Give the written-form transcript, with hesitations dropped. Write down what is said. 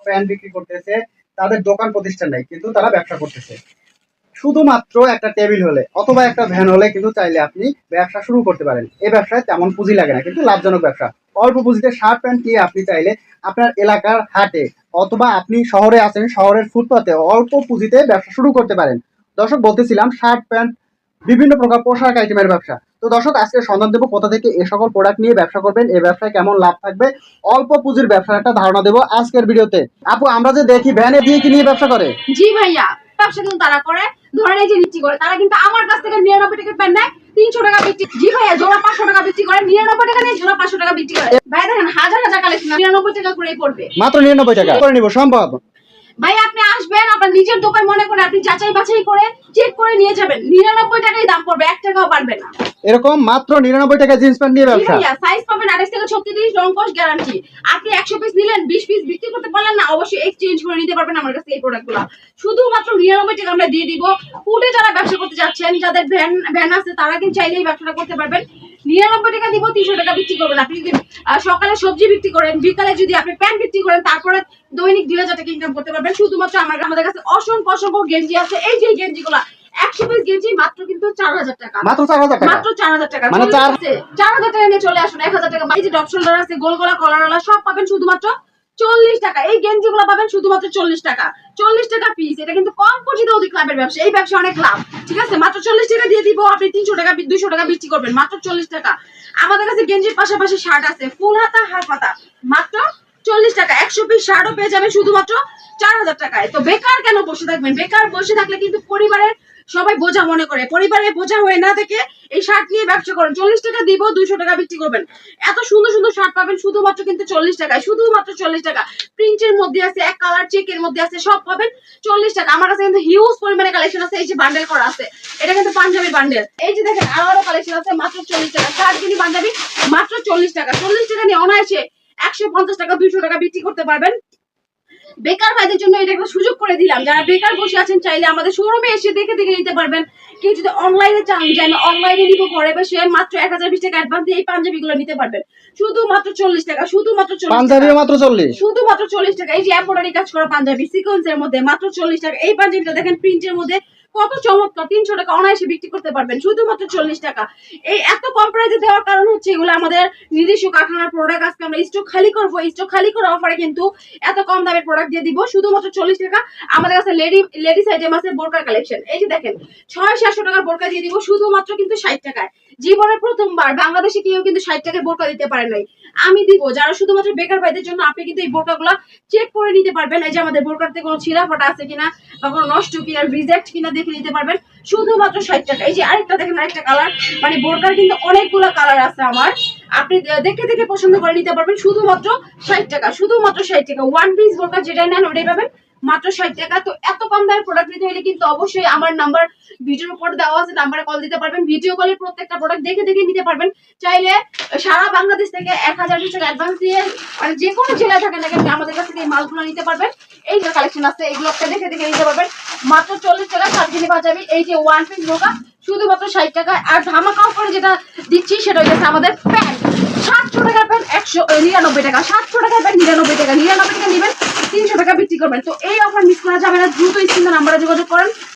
Pant বিক্রি করতেছে, তাদের দোকান প্রতিষ্ঠান নাই কিন্তু তারা ব্যবসা করতেছে। শুধুমাত্র একটা টেবিল হলে অথবা একটা ভ্যান হলে কিন্তু চাইলে আপনি ব্যবসা শুরু করতে পারেন। এই ব্যবসায় তেমন পুঁজি লাগে না, কিন্তু লাভজনক ব্যবসা। অল্প পুঁজিতে শার্ট প্যান্ট নিয়ে আপনি চাইলে আপনার এলাকার হাটে অথবা আপনি শহরে আছেন, শহরের ফুটপাতে অল্প পুঁজিতে ব্যবসা শুরু করতে পারেন। দর্শক, বলতেছিলাম শার্ট প্যান্ট বিভিন্ন প্রকার পোশাক আইটেমের ব্যবসা। তো দর্শক, আজকে সন্ধান দেবো কোথা থেকে এ সকল প্রোডাক্ট নিয়ে ব্যবসা করবেন, এই ব্যবসায় কেমন লাভ থাকবে, অল্প পুঁজির ব্যবসার একটা ধারণা দেবো আজকের ভিডিওতে। আপু, আমরা যে দেখি ভ্যানে দিয়ে কি নিয়ে ব্যবসা করে? জি ভাইয়া, ব্যবসা কিন্তু তারা করে, ধরেন এই যে বিক্রি করে, তারা কিন্তু আমার কাছ থেকে 99 টাকা প্যান্ট নেয়, 300 টাকা বিক্রি। জি ভাইয়া, জোড়া 500 টাকা বিক্রি করে, 99 টাকা নেয়, জোড়া 500 টাকা বিক্রি করে। ভাই দেখেন, হাজার হাজার কালেকশন 99 টাকা করেই পড়বে। মাত্র 99 টাকা করে নিব, সম্ভব? ভাই আপনি আসবেন, আপনার নিজের দোকান মনে করে আপনি যাচাই বাছাই করে চেক করে নিয়ে যাবেন। 99 টাকাই দাম পড়বে, 1 টাকাও পারবে না। এরকম মাত্র 99 টাকা জিন্স প্যান্ট নিয়ে ব্যবসা। সাইজ পাবেন 28 থেকে 36, রং কস গ্যারান্টি। আপনি 100 পিস নিলেন, 20 পিস বিক্রি করতে পারলেন না, অবশ্যই এক্সচেঞ্জ করে নিতে পারবেন আমার কাছে এই প্রোডাক্টগুলো। শুধুমাত্র 99 টাকা আমরা দিয়ে দিব। ফুডে যারা ব্যবসা করতে যাচ্ছেন, যাদের ভ্যান আছে, তারা কিন্তু চাইলেই ব্যবসাটা করতে পারবেন। 99 টাকা দিব, 300 টাকা বিক্রি করবেন। আপনি যদি সকালে সবজি বিক্রি করেন, বিকালে যদি আপনি প্যান্ট বিক্রি করেন, তারপরে দৈনিক 2000 টাকা ইনকাম করতে পারবেন। শুধুমাত্র আমাদের কাছে অসংখ্য অসংখ্য গেঞ্জি আছে। এই যে গেঞ্জিগুলো 100 পিস গেঞ্জি মাত্র কিন্তু 4000 টাকা। মাত্র 4000 টাকা, মাত্র 4000 টাকা। মানে 4000 টাকা নিয়ে চলে আসুন। 1000 টাকা এই যে ডপ শোল্ডার আছে, গোল গলা কলারওয়ালা, সব পাবেন শুধুমাত্র 40 টাকা। এই গেঞ্জিগুলো পাবেন শুধুমাত্র 40 টাকা। 40 টাকা পিস। এটা কিন্তু কম পুঁজিতে অধিক লাভের ব্যবসা। এই ব্যবসা অনেক লাভ, ঠিক আছে? মাত্র 40 টাকা দিয়ে দিব, আপনি 300 টাকা 200 টাকা বিক্রি করবেন মাত্র 40 টাকা। আমাদের কাছে গেঞ্জির পাশাপাশি শার্ট আছে, ফুল হাতা হাফ হাতা, মাত্র 40 টাকা। 100 পিস শার্টও পেয়ে যাবেন শুধুমাত্র 4000 টাকায়। তো বেকার কেন বসে থাকবেন? বেকার বসে থাকলে কিন্তু পরিবারের সবাই বোঝা মনে করে, পরিবারে বোঝা হয়ে না থেকে এই শার্ট নিয়ে ব্যবসা করেন। 40 টাকা দিব, 200 টাকা বিক্রি করবেন। এত সুন্দর সুন্দর শার্ট পাবেন শুধুমাত্র কিন্তু 40 টাকায়, শুধুমাত্র 40 টাকা। প্রিন্টের মধ্যে আছে, এক কালার চেকের মধ্যে আছে, সব পাবেন 40 টাকা। আমার কাছে কিন্তু হিউজ পরিমাণে কালেকশন আছে। এই যে বান্ডেল করা আছে, এটা কিন্তু পাঞ্জাবি বান্ডেল। এই যে দেখেন, আরো কালেকশন আছে মাত্র 40 টাকা। শার্ট কিনি পাঞ্জাবি মাত্র 40 টাকা। 40 টাকা নিয়ে অনায়াসে 150 টাকা 200 টাকা বিক্রি করতে পারবেন। বেকার ভাইদের জন্য এটা একটা সুযোগ করে দিলাম। যারা বেকার বসে আছেন, চাইলে আমাদের শোরুমে এসে দেখে দেখে নিতে পারবেন। কেউ যদি অনলাইনে চান যে আমি অনলাইনে নিব, ঘরে বসে মাত্র 1020 টাকা অ্যাডভান্স দিয়ে এই পাঞ্জাবিগুলো নিতে পারবেন শুধুমাত্র 40 টাকা। শুধুমাত্র 40 পাঞ্জাবি মাত্র 40, শুধুমাত্র 40 টাকা। এই যে এমব্রয়ডারি কাজ করা পাঞ্জাবি সিকোয়েন্সের মধ্যে মাত্র 40 টাকা। এই পাঞ্জাবিটা দেখেন প্রিন্টের মধ্যে কত চমৎকার, 300 টাকা অনায়াসে বিক্রি করতে পারবেন শুধুমাত্র 40 টাকা। এই এত কম প্রাইসে দেওয়ার কারণ হচ্ছে এগুলো আমাদের নিজস্ব কারখানার প্রোডাক্ট। আজকে আমরা স্টক খালি করবো, স্টক খালি করে অফারে কিন্তু এত কম দামের প্রোডাক্ট দিয়ে দিব শুধুমাত্র 40 টাকা। আমাদের কাছে লেডিস আইটেম আছে, বোরকার কালেকশন। এই যে দেখেন 600-700 টাকার বোরকা দিয়ে দিব শুধুমাত্র কিন্তু 60 টাকায়। জীবনের প্রথমবার বাংলাদেশে কেউ কিন্তু 60 টাকায় বোরকা দিতে পারে নাই, আমি দিব। যারা শুধুমাত্র বেকার ভাইদের জন্য, আপনি কিন্তু এই বোরকাগুলো চেক করে নিতে পারবেন। এই যে আমাদের বোরকাতে কোনো ছিঁড়া ফাটা আছে কিনা বা কোনো নষ্ট কিনা, রিজেক্ট কিনা দেখে নিতে পারবেন শুধুমাত্র 60 টাকা। এই যে আরেকটা দেখেন, আরেকটা কালার, মানে বোরকার কিন্তু অনেকগুলো কালার আছে আমার, আপনি দেখে দেখে পছন্দ করে নিতে পারবেন শুধুমাত্র 60 টাকা। শুধুমাত্র 60 টাকা। ওয়ান পিস বোরকা যেটাই নেন ওটাই পাবেন মাত্র 60 টাকা। তো এত কম দামের প্রোডাক্ট নিতে হলে কিন্তু অবশ্যই আমার নাম্বার ভিডিওর উপর দেওয়া আছে, নাম্বারে কল দিতে পারবেন। ভিডিও কলে প্রত্যেকটা প্রোডাক্ট দেখে দেখে নিতে পারবেন। চাইলে সারা বাংলাদেশ থেকে 1000 টাকা অ্যাডভান্স দিয়ে, মানে যে কোনো জেলায় থাকেন না কেন, আমাদের কাছ থেকে এই মালগুলো নিতে পারবেন। এই যে কালেকশন আছে, এগুলো দেখে দেখে নিতে পারবেন মাত্র 40 টাকা। সাতদিনে পাঞ্জাবি, এই যে ওয়ান পিস বোরকা শুধুমাত্র 60 টাকা। আর ধামাকা অফারে যেটা দিচ্ছি সেটা হচ্ছে আমাদের প্যান্ট। 700 টাকার প্যান্ট 199 টাকা। 700 টাকার প্যান্ট 99 টাকা। 99 টাকা নেবেন, 300 টাকা বিক্রি করবেন। তো এই অফার মিস করা যাবে না। দ্রুত স্ক্রিনে নাম্বারে যোগাযোগ করেন।